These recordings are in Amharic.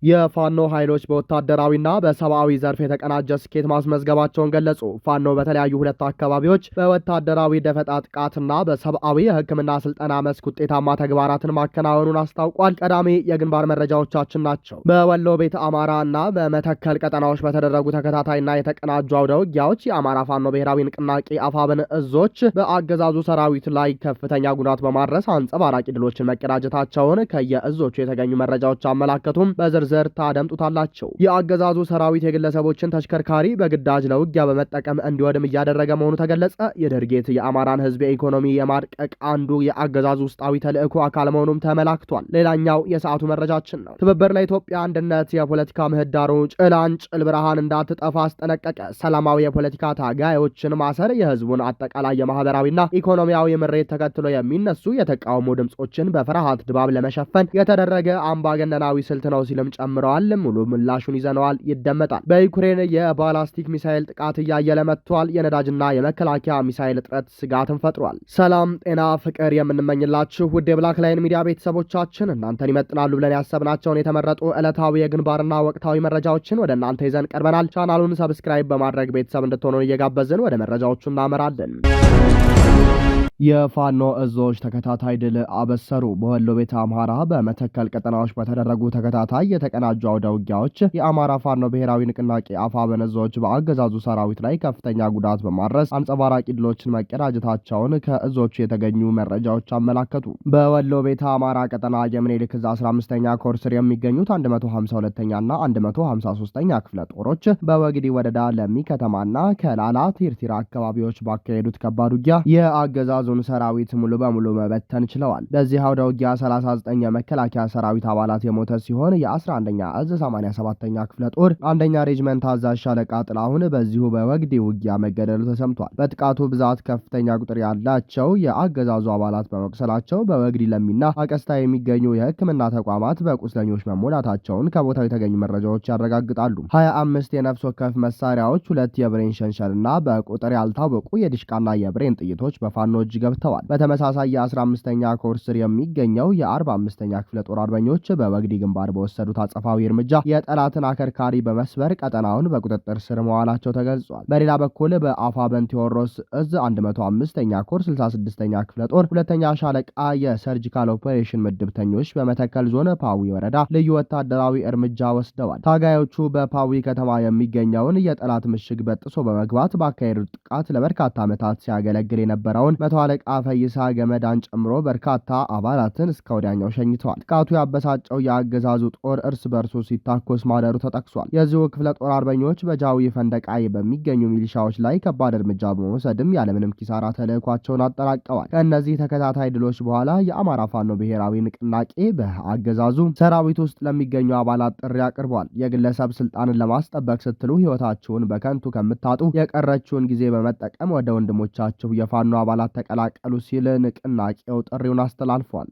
የፋኖ ኃይሎች በወታደራዊና በሰብአዊ ዘርፍ የተቀናጀ ስኬት ማስመዝገባቸውን ገለጹ። ፋኖ በተለያዩ ሁለት አካባቢዎች በወታደራዊ ደፈጣ ጥቃትና በሰብአዊ የሕክምና ስልጠና መስክ ውጤታማ ተግባራትን ማከናወኑን አስታውቋል። ቀዳሚ የግንባር መረጃዎቻችን ናቸው። በወሎ ቤተ አማራ እና በመተከል ቀጠናዎች በተደረጉ ተከታታይና የተቀናጁ አውደ ውጊያዎች የአማራ ፋኖ ብሔራዊ ንቅናቄ አፋብን እዞች በአገዛዙ ሰራዊት ላይ ከፍተኛ ጉዳት በማድረስ አንጸባራቂ ድሎችን መቀዳጀታቸውን ከየእዞቹ የተገኙ መረጃዎች አመላከቱም። በዝርዝር ታደምጡታላቸው። የአገዛዙ ሰራዊት የግለሰቦችን ተሽከርካሪ በግዳጅ ለውጊያ በመጠቀም እንዲወድም እያደረገ መሆኑ ተገለጸ። የድርጊት የአማራን ህዝብ የኢኮኖሚ የማድቀቅ አንዱ የአገዛዙ ውስጣዊ ተልዕኮ አካል መሆኑም ተመላክቷል። ሌላኛው የሰዓቱ መረጃችን ነው። ትብብር ለኢትዮጵያ አንድነት የፖለቲካ ምህዳሩ ጭላንጭል ብርሃን እንዳትጠፋ አስጠነቀቀ። ሰላማዊ የፖለቲካ ታጋዮችን ማሰር የህዝቡን አጠቃላይ የማህበራዊና ኢኮኖሚያዊ ምሬት ተከትሎ የሚነሱ የተቃውሞ ድምጾችን በፍርሃት ድባብ ለመሸፈን የተደረገ አምባገነናዊ ስልት ነው ሲልም ጨምረዋል። ሙሉ ምላሹን ይዘነዋል፣ ይደመጣል። በዩክሬን የባላስቲክ ሚሳኤል ጥቃት እያየለ መጥቷል። የነዳጅና የመከላከያ ሚሳኤል እጥረት ስጋትን ፈጥሯል። ሰላም፣ ጤና፣ ፍቅር የምንመኝላችሁ ውድ የብላክ ላይን ሚዲያ ቤተሰቦቻችን እናንተን ይመጥናሉ ብለን ያሰብናቸውን የተመረጡ ዕለታዊ የግንባርና ወቅታዊ መረጃዎችን ወደ እናንተ ይዘን ቀርበናል። ቻናሉን ሰብስክራይብ በማድረግ ቤተሰብ እንድትሆኑ እየጋበዝን ወደ መረጃዎቹ እናመራለን። የፋኖ እዞች ተከታታይ ድል አበሰሩ። በወሎ ቤተ አማራ በመተከል ቀጠናዎች በተደረጉ ተከታታይ የተቀናጁ አውደ ውጊያዎች የአማራ ፋኖ ብሔራዊ ንቅናቄ አፋብን እዞች በአገዛዙ ሰራዊት ላይ ከፍተኛ ጉዳት በማድረስ አንጸባራቂ ድሎችን መቀዳጀታቸውን ከእዞቹ የተገኙ መረጃዎች አመላከቱ። በወሎ ቤተ አማራ ቀጠና የምኒልክ ዕዝ 15ኛ ኮር ስር የሚገኙት 152ኛና 153ኛ ክፍለ ጦሮች በወግዲ ወረዳ ለሚ ከተማና ከላላ ቲርቲራ አካባቢዎች ባካሄዱት ከባድ ውጊያ የአገዛዙ ሰራዊት ሙሉ በሙሉ መበተን ችለዋል። በዚህ አውደ ውጊያ 39 የመከላከያ ሰራዊት አባላት የሞተ ሲሆን የ11ኛ ዕዝ 87ኛ ክፍለ ጦር አንደኛ ሬጅመንት አዛዥ ሻለቃ ጥላሁን በዚሁ በወግዲ ውጊያ መገደሉ ተሰምቷል። በጥቃቱ ብዛት ከፍተኛ ቁጥር ያላቸው የአገዛዙ አባላት በመቁሰላቸው በወግዲ ለሚና አቀስታ የሚገኙ የሕክምና ተቋማት በቁስለኞች መሞላታቸውን ከቦታው የተገኙ መረጃዎች ያረጋግጣሉ። 25 የነፍስ ወከፍ መሳሪያዎች፣ 2 የብሬን ሸንሸልና በቁጥር ያልታወቁ የዲሽቃና የብሬን ጥይቶች በፋኖ ገብተዋል። በተመሳሳይ የ15ኛ ኮር ስር የሚገኘው የ45ኛ ክፍለ ጦር አርበኞች በወግዲ ግንባር በወሰዱት አጸፋዊ እርምጃ የጠላትን አከርካሪ በመስበር ቀጠናውን በቁጥጥር ስር መዋላቸው ተገልጿል። በሌላ በኩል በአፋብን ቴዎድሮስ ዕዝ 105ኛ ኮር 66ኛ ክፍለ ጦር ሁለተኛ ሻለቃ የሰርጂካል ኦፐሬሽን ምድብተኞች በመተከል ዞን ፓዊ ወረዳ ልዩ ወታደራዊ እርምጃ ወስደዋል። ታጋዮቹ በፓዊ ከተማ የሚገኘውን የጠላት ምሽግ በጥሶ በመግባት ባካሄዱት ጥቃት ለበርካታ ዓመታት ሲያገለግል የነበረውን አለቃ ፈይሳ ገመዳን ጨምሮ በርካታ አባላትን እስከ ወዲያኛው ሸኝተዋል። ጥቃቱ ያበሳጨው የአገዛዙ ጦር እርስ በርሱ ሲታኮስ ማደሩ ተጠቅሷል። የዚሁ ክፍለ ጦር አርበኞች በጃዊ ፈንደቃይ በሚገኙ ሚሊሻዎች ላይ ከባድ እርምጃ በመውሰድም ያለምንም ኪሳራ ተልዕኳቸውን አጠናቀዋል። ከእነዚህ ተከታታይ ድሎች በኋላ የአማራ ፋኖ ብሔራዊ ንቅናቄ በአገዛዙ ሰራዊት ውስጥ ለሚገኙ አባላት ጥሪ አቅርቧል። የግለሰብ ስልጣንን ለማስጠበቅ ስትሉ ሕይወታችሁን በከንቱ ከምታጡ የቀረችውን ጊዜ በመጠቀም ወደ ወንድሞቻችሁ የፋኖ አባላት ተቀላቀሉ ሲል ንቅናቄው ጥሪውን አስተላልፏል።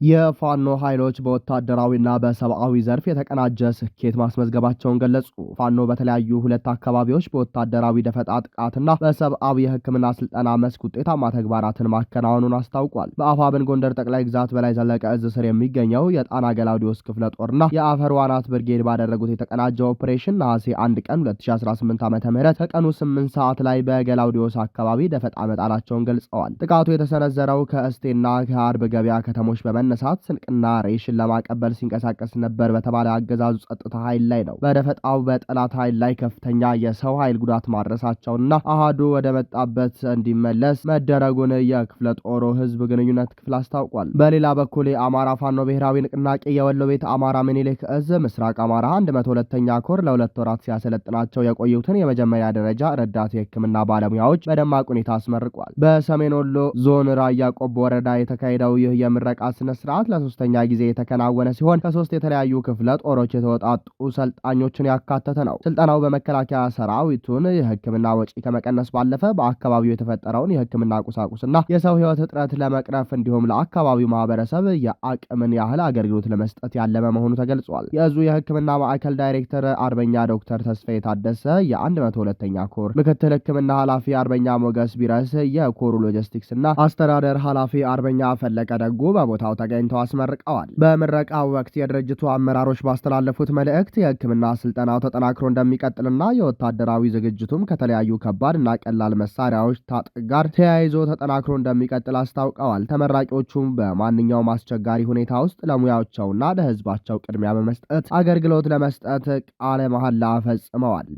የፋኖ ኃይሎች በወታደራዊና በሰብአዊ ዘርፍ የተቀናጀ ስኬት ማስመዝገባቸውን ገለጹ። ፋኖ በተለያዩ ሁለት አካባቢዎች በወታደራዊ ደፈጣ ጥቃትና በሰብአዊ የሕክምና ስልጠና መስክ ውጤታማ ተግባራትን ማከናወኑን አስታውቋል። በአፋብን ጎንደር ጠቅላይ ግዛት በላይ ዘለቀ ዕዝ ስር የሚገኘው የጣና ገላውዲዮስ ክፍለ ጦርና የአፈር ዋናት ብርጌድ ባደረጉት የተቀናጀ ኦፕሬሽን ነሐሴ 1 ቀን 2018 ዓ.ም ከቀኑ 8 ሰዓት ላይ በገላውዲዮስ አካባቢ ደፈጣ መጣላቸውን ገልጸዋል። ጥቃቱ የተሰነዘረው ከእስቴና ከአርብ ገበያ ከተሞች በመነሳት ስንቅና ሬሽን ለማቀበል ሲንቀሳቀስ ነበር በተባለ አገዛዙ ጸጥታ ኃይል ላይ ነው። በደፈጣው በጠላት ኃይል ላይ ከፍተኛ የሰው ኃይል ጉዳት ማድረሳቸውና አሃዱ ወደ መጣበት እንዲመለስ መደረጉን የክፍለ ጦሩ ህዝብ ግንኙነት ክፍል አስታውቋል። በሌላ በኩል የአማራ ፋኖ ብሔራዊ ንቅናቄ የወሎ ቤት አማራ ምኒልክ ዕዝ ምስራቅ አማራ 102ኛ ኮር ለሁለት ወራት ሲያሰለጥናቸው የቆዩትን የመጀመሪያ ደረጃ ረዳት የሕክምና ባለሙያዎች በደማቅ ሁኔታ አስመርቋል። በሰሜን ወሎ ዞን ራያ ቆቦ ወረዳ የተካሄደው ይህ የምረቃ ስነ ስርዓት ለሶስተኛ ጊዜ የተከናወነ ሲሆን ከሶስት የተለያዩ ክፍለ ጦሮች የተወጣጡ ሰልጣኞችን ያካተተ ነው። ስልጠናው በመከላከያ ሰራዊቱን የሕክምና ወጪ ከመቀነስ ባለፈ በአካባቢው የተፈጠረውን የሕክምና ቁሳቁስና የሰው ሕይወት እጥረት ለመቅረፍ እንዲሁም ለአካባቢው ማህበረሰብ የአቅምን ያህል አገልግሎት ለመስጠት ያለመ መሆኑ ተገልጿል። የዕዙ የሕክምና ማዕከል ዳይሬክተር አርበኛ ዶክተር ተስፋዬ ታደሰ፣ የ102ኛ ኮር ምክትል ሕክምና ኃላፊ አርበኛ ሞገስ ቢረስ ድረስ የኮሩ ሎጂስቲክስ እና አስተዳደር ኃላፊ አርበኛ ፈለቀ ደጉ በቦታው ተገኝተው አስመርቀዋል። በምረቃው ወቅት የድርጅቱ አመራሮች ባስተላለፉት መልእክት የሕክምና ስልጠናው ተጠናክሮ እንደሚቀጥልና የወታደራዊ ዝግጅቱም ከተለያዩ ከባድ እና ቀላል መሳሪያዎች ታጥቅ ጋር ተያይዞ ተጠናክሮ እንደሚቀጥል አስታውቀዋል። ተመራቂዎቹም በማንኛውም አስቸጋሪ ሁኔታ ውስጥ ለሙያቸውና ለሕዝባቸው ቅድሚያ በመስጠት አገልግሎት ለመስጠት ቃለ መሐላ ፈጽመዋል።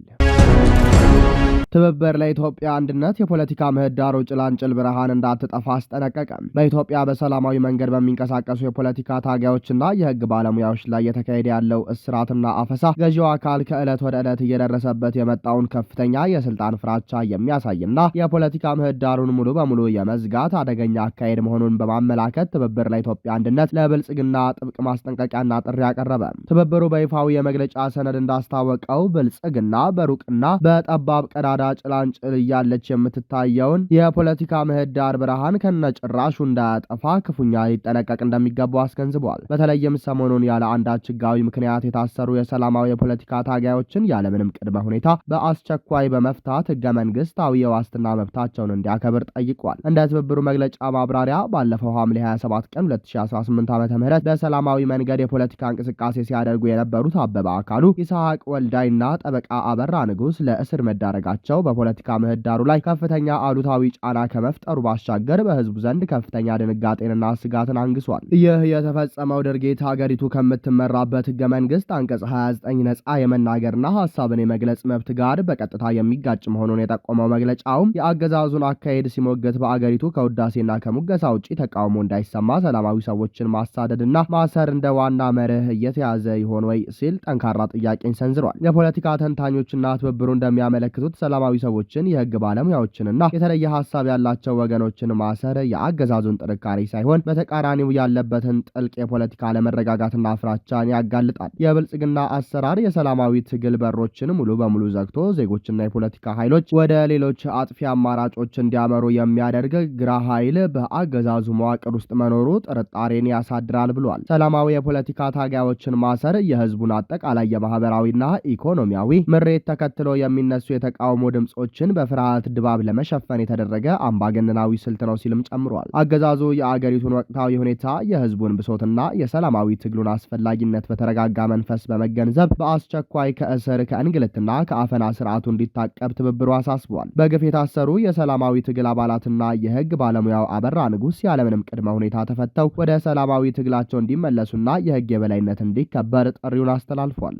ትብብር ለኢትዮጵያ አንድነት የፖለቲካ ምህዳሩ ጭላንጭል ብርሃን እንዳትጠፋ አስጠነቀቀ። በኢትዮጵያ በሰላማዊ መንገድ በሚንቀሳቀሱ የፖለቲካ ታጋዮችና የህግ ባለሙያዎች ላይ የተካሄደ ያለው እስራትና አፈሳ ገዢው አካል ከዕለት ወደ ዕለት እየደረሰበት የመጣውን ከፍተኛ የስልጣን ፍራቻ የሚያሳይና የፖለቲካ ምህዳሩን ሙሉ በሙሉ የመዝጋት አደገኛ አካሄድ መሆኑን በማመላከት ትብብር ለኢትዮጵያ አንድነት ለብልጽግና ጥብቅ ማስጠንቀቂያና ጥሪ አቀረበ። ትብብሩ በይፋዊ የመግለጫ ሰነድ እንዳስታወቀው ብልጽግና በሩቅና በጠባብ ቀዳዳ ጭላንጭል እያለች የምትታየውን የፖለቲካ ምህዳር ብርሃን ከነጭራሹ እንዳያጠፋ ክፉኛ ሊጠነቀቅ እንደሚገባው አስገንዝቧል። በተለይም ሰሞኑን ያለ አንዳች ህጋዊ ምክንያት የታሰሩ የሰላማዊ የፖለቲካ ታጋዮችን ያለምንም ቅድመ ሁኔታ በአስቸኳይ በመፍታት ህገ መንግስታዊ የዋስትና መብታቸውን እንዲያከብር ጠይቋል። እንደ ትብብሩ መግለጫ ማብራሪያ ባለፈው ሐምሌ 27 ቀን 2018 ዓ.ም በሰላማዊ መንገድ የፖለቲካ እንቅስቃሴ ሲያደርጉ የነበሩት አበባ አካሉ፣ ይስሐቅ ወልዳይና ጠበቃ አበራ ንጉስ ለእስር መዳረጋቸው በፖለቲካ ምህዳሩ ላይ ከፍተኛ አሉታዊ ጫና ከመፍጠሩ ባሻገር በህዝቡ ዘንድ ከፍተኛ ድንጋጤንና ስጋትን አንግሷል። ይህ የተፈጸመው ድርጊት ሀገሪቱ ከምትመራበት ህገ መንግስት አንቀጽ 29 ነጻ የመናገርና ሀሳብን የመግለጽ መብት ጋር በቀጥታ የሚጋጭ መሆኑን የጠቆመው መግለጫውም የአገዛዙን አካሄድ ሲሞገት በአገሪቱ ከውዳሴና ከሙገሳ ውጪ ተቃውሞ እንዳይሰማ ሰላማዊ ሰዎችን ማሳደድና ማሰር እንደ ዋና መርህ እየተያዘ ይሆን ወይ ሲል ጠንካራ ጥያቄን ሰንዝሯል። የፖለቲካ ተንታኞችና ትብብሩ እንደሚያመለክቱት ሰላማዊ ሰዎችን፣ የህግ ባለሙያዎችንና የተለየ ሀሳብ ያላቸው ወገኖችን ማሰር የአገዛዙን ጥንካሬ ሳይሆን በተቃራኒው ያለበትን ጥልቅ የፖለቲካ አለመረጋጋትና ፍራቻን ያጋልጣል። የብልጽግና አሰራር የሰላማዊ ትግል በሮችን ሙሉ በሙሉ ዘግቶ ዜጎችና የፖለቲካ ኃይሎች ወደ ሌሎች አጥፊ አማራጮች እንዲያመሩ የሚያደርግ ግራ ኃይል በአገዛዙ መዋቅር ውስጥ መኖሩ ጥርጣሬን ያሳድራል ብሏል። ሰላማዊ የፖለቲካ ታጋዮችን ማሰር የህዝቡን አጠቃላይ የማህበራዊና ኢኮኖሚያዊ ምሬት ተከትሎ የሚነሱ የተቃውሞ ድምጾችን በፍርሃት ድባብ ለመሸፈን የተደረገ አምባገነናዊ ስልት ነው ሲልም ጨምሯል። አገዛዙ የአገሪቱን ወቅታዊ ሁኔታ፣ የህዝቡን ብሶትና የሰላማዊ ትግሉን አስፈላጊነት በተረጋጋ መንፈስ በመገንዘብ በአስቸኳይ ከእስር ከእንግልትና ከአፈና ስርዓቱ እንዲታቀብ ትብብሩ አሳስቧል። በግፍ የታሰሩ የሰላማዊ ትግል አባላትና የህግ ባለሙያው አበራ ንጉስ ያለምንም ቅድመ ሁኔታ ተፈተው ወደ ሰላማዊ ትግላቸው እንዲመለሱና የህግ የበላይነት እንዲከበር ጥሪውን አስተላልፏል።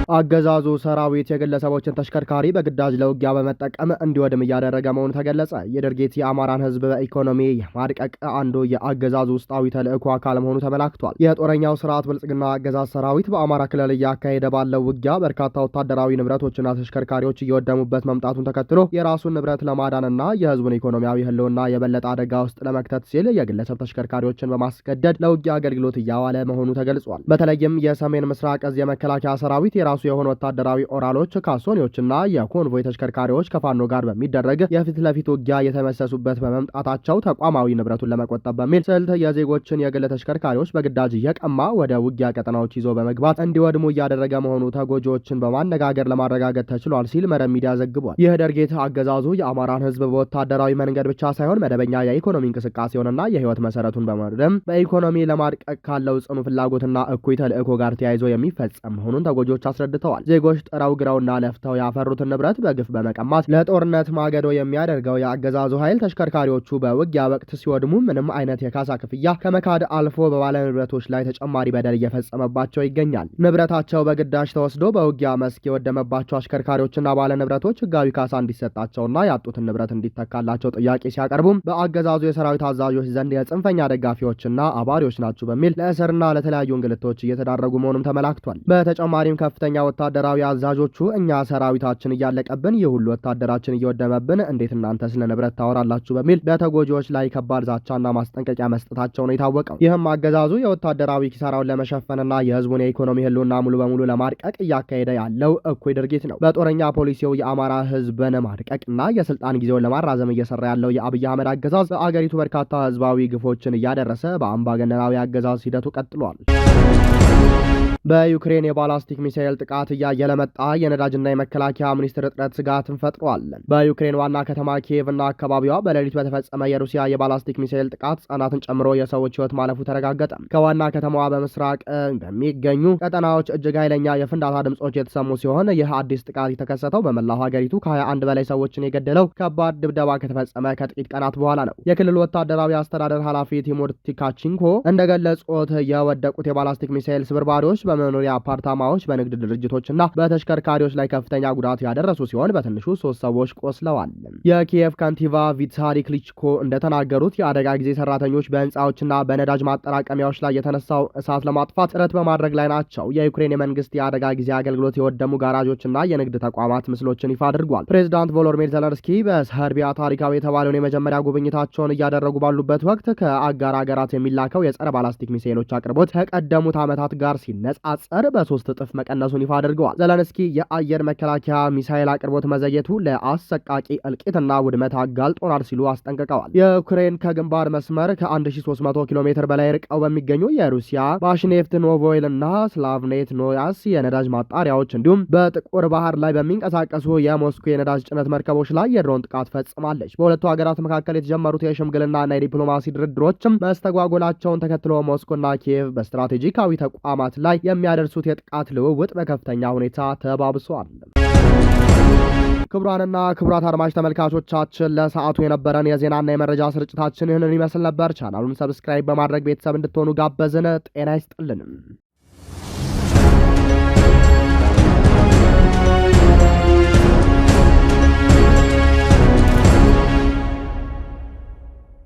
አገዛዙ ሰራዊት የግለሰቦችን ተሽከርካሪ በግዳጅ ለውጊያ በመጠቀም እንዲወድም እያደረገ መሆኑ ተገለጸ። የድርጊት የአማራን ህዝብ በኢኮኖሚ ማድቀቅ አንዱ የአገዛዙ ውስጣዊ ተልዕኮ አካል መሆኑ ተመላክቷል። የጦረኛው ስርዓት ብልጽግና አገዛዝ ሰራዊት በአማራ ክልል እያካሄደ ባለው ውጊያ በርካታ ወታደራዊ ንብረቶችና ተሽከርካሪዎች እየወደሙበት መምጣቱን ተከትሎ የራሱን ንብረት ለማዳንና የህዝቡን ኢኮኖሚያዊ ህልውና የበለጠ አደጋ ውስጥ ለመክተት ሲል የግለሰብ ተሽከርካሪዎችን በማስገደድ ለውጊያ አገልግሎት እያዋለ መሆኑ ተገልጿል። በተለይም የሰሜን ምስራቅ እዝ የመከላከያ ሰራዊት የራሱ የሆኑ ወታደራዊ ኦራሎች፣ ካሶኒዎችና የኮንቮይ ተሽከርካሪዎች ከፋኖ ጋር በሚደረግ የፊት ለፊት ውጊያ የተመሰሱበት በመምጣታቸው ተቋማዊ ንብረቱን ለመቆጠብ በሚል ስልት የዜጎችን የግል ተሽከርካሪዎች በግዳጅ እየቀማ ወደ ውጊያ ቀጠናዎች ይዞ በመግባት እንዲወድሙ እያደረገ መሆኑ ተጎጂዎችን በማነጋገር ለማረጋገጥ ተችሏል ሲል መረብ ሚዲያ ዘግቧል። ይህ ድርጊት አገዛዙ የአማራን ህዝብ በወታደራዊ መንገድ ብቻ ሳይሆን መደበኛ የኢኮኖሚ እንቅስቃሴውንና የህይወት መሰረቱን በማውደም በኢኮኖሚ ለማድቀቅ ካለው ጽኑ ፍላጎትና እኩይ ተልዕኮ ጋር ተያይዞ የሚፈጸም መሆኑን ተጎጂዎች አስረድተዋል። ዜጎች ጥረው ግረውና ለፍተው ያፈሩትን ንብረት በግፍ በመቀማት ለጦርነት ማገዶ የሚያደርገው የአገዛዙ ኃይል ተሽከርካሪዎቹ በውጊያ ወቅት ሲወድሙ ምንም አይነት የካሳ ክፍያ ከመካድ አልፎ በባለ ንብረቶች ላይ ተጨማሪ በደል እየፈጸመባቸው ይገኛል። ንብረታቸው በግዳጅ ተወስዶ በውጊያ መስክ የወደመባቸው አሽከርካሪዎችና ባለ ንብረቶች ህጋዊ ካሳ እንዲሰጣቸውና ያጡትን ንብረት እንዲተካላቸው ጥያቄ ሲያቀርቡም በአገዛዙ የሰራዊት አዛዦች ዘንድ የጽንፈኛ ደጋፊዎችና አባሪዎች ናቸው በሚል ለእስርና ለተለያዩ እንግልቶች እየተዳረጉ መሆኑም ተመላክቷል። በተጨማሪም ከፍተኛ ወታደራዊ አዛዦቹ እኛ ሰራዊታችን እያለቀብን ይህ ሁሉ ወታደራችን እየወደመብን እንዴት እናንተ ስለ ንብረት ታወራላችሁ በሚል በተጎጂዎች ላይ ከባድ ዛቻና ማስጠንቀቂያ መስጠታቸው ነው የታወቀው። ይህም አገዛዙ የወታደራዊ ኪሳራውን ለመሸፈንና የህዝቡን የኢኮኖሚ ህልውና ሙሉ በሙሉ ለማድቀቅ እያካሄደ ያለው እኩይ ድርጊት ነው። በጦረኛ ፖሊሲው የአማራ ህዝብን ማድቀቅና የስልጣን ጊዜውን ለማራዘም እየሰራ ያለው የአብይ አህመድ አገዛዝ በአገሪቱ በርካታ ህዝባዊ ግፎችን እያደረሰ በአምባገነናዊ አገዛዝ ሂደቱ ቀጥሏል። በዩክሬን የባላስቲክ ሚሳኤል ጥቃት እያየለ መጣ የነዳጅና የመከላከያ ሚኒስቴር እጥረት ስጋትን ፈጥሯል። በዩክሬን ዋና ከተማ ኪየቭ እና አካባቢዋ በሌሊት በተፈጸመ የሩሲያ የባላስቲክ ሚሳኤል ጥቃት ህጻናትን ጨምሮ የሰዎች ህይወት ማለፉ ተረጋገጠ። ከዋና ከተማዋ በምስራቅ በሚገኙ ቀጠናዎች እጅግ ኃይለኛ የፍንዳታ ድምጾች የተሰሙ ሲሆን ይህ አዲስ ጥቃት የተከሰተው በመላው ሀገሪቱ ከ21 በላይ ሰዎችን የገደለው ከባድ ድብደባ ከተፈጸመ ከጥቂት ቀናት በኋላ ነው። የክልሉ ወታደራዊ አስተዳደር ኃላፊ ቲሞር ቲካቺንኮ እንደገለጹት የወደቁት የባላስቲክ ሚሳኤል ስብርባሪዎች በመኖሪያ አፓርታማዎች፣ በንግድ ድርጅቶችና በተሽከርካሪዎች ላይ ከፍተኛ ጉዳት ያደረሱ ሲሆን በትንሹ 3 ሰዎች ቆስለዋል። የኪየቭ ከንቲባ ቪታሊ ክሊችኮ እንደተናገሩት የአደጋ ጊዜ ሰራተኞች በህንፃዎችና በነዳጅ ማጠራቀሚያዎች ላይ የተነሳው እሳት ለማጥፋት ጥረት በማድረግ ላይ ናቸው። የዩክሬን የመንግስት የአደጋ ጊዜ አገልግሎት የወደሙ ጋራዦችና የንግድ ተቋማት ምስሎችን ይፋ አድርጓል። ፕሬዚዳንት ቮሎዲሚር ዘለንስኪ በሰርቢያ ታሪካዊ የተባለውን የመጀመሪያ ጉብኝታቸውን እያደረጉ ባሉበት ወቅት ከአጋር ሀገራት የሚላከው የጸረ ባላስቲክ ሚሳኤሎች አቅርቦት ከቀደሙት ዓመታት ጋር ሲነጻጸር በ3 እጥፍ መቀነሱን ይፋ አድርገዋል። ዘለንስኪ የአየር መከላከያ ሚሳኤል አቅርቦት መዘግየቱ ለአሰቃቂ እልቂትና ውድመት አጋልጦናል ሲሉ አስጠንቅቀዋል። የዩክሬን ከግንባር መስመር ከ1300 ኪሎ ሜትር በላይ ርቀው በሚገኙ የሩሲያ ባሽኔፍት ኖቮይል እና ስላቭኔት ኖያስ የነዳጅ ማጣሪያዎች እንዲሁም በጥቁር ባህር ላይ በሚንቀሳቀሱ የሞስኮ የነዳጅ ጭነት መርከቦች ላይ የድሮን ጥቃት ፈጽማለች። በሁለቱ ሀገራት መካከል የተጀመሩት የሽምግልናና የዲፕሎማሲ ድርድሮችም መስተጓጎላቸውን ተከትሎ ሞስኮና ኪየቭ በስትራቴጂካዊ ተቋማት ላይ የሚያደርሱት የጥቃት ልውውጥ በከፍተኛ ሁኔታ ተባብሷል። ክቡራንና ክቡራት አድማጭ ተመልካቾቻችን ለሰዓቱ የነበረን የዜናና የመረጃ ስርጭታችን ይህንን ይመስል ነበር። ቻናሉን ሰብስክራይብ በማድረግ ቤተሰብ እንድትሆኑ ጋበዝን። ጤና ይስጥልን።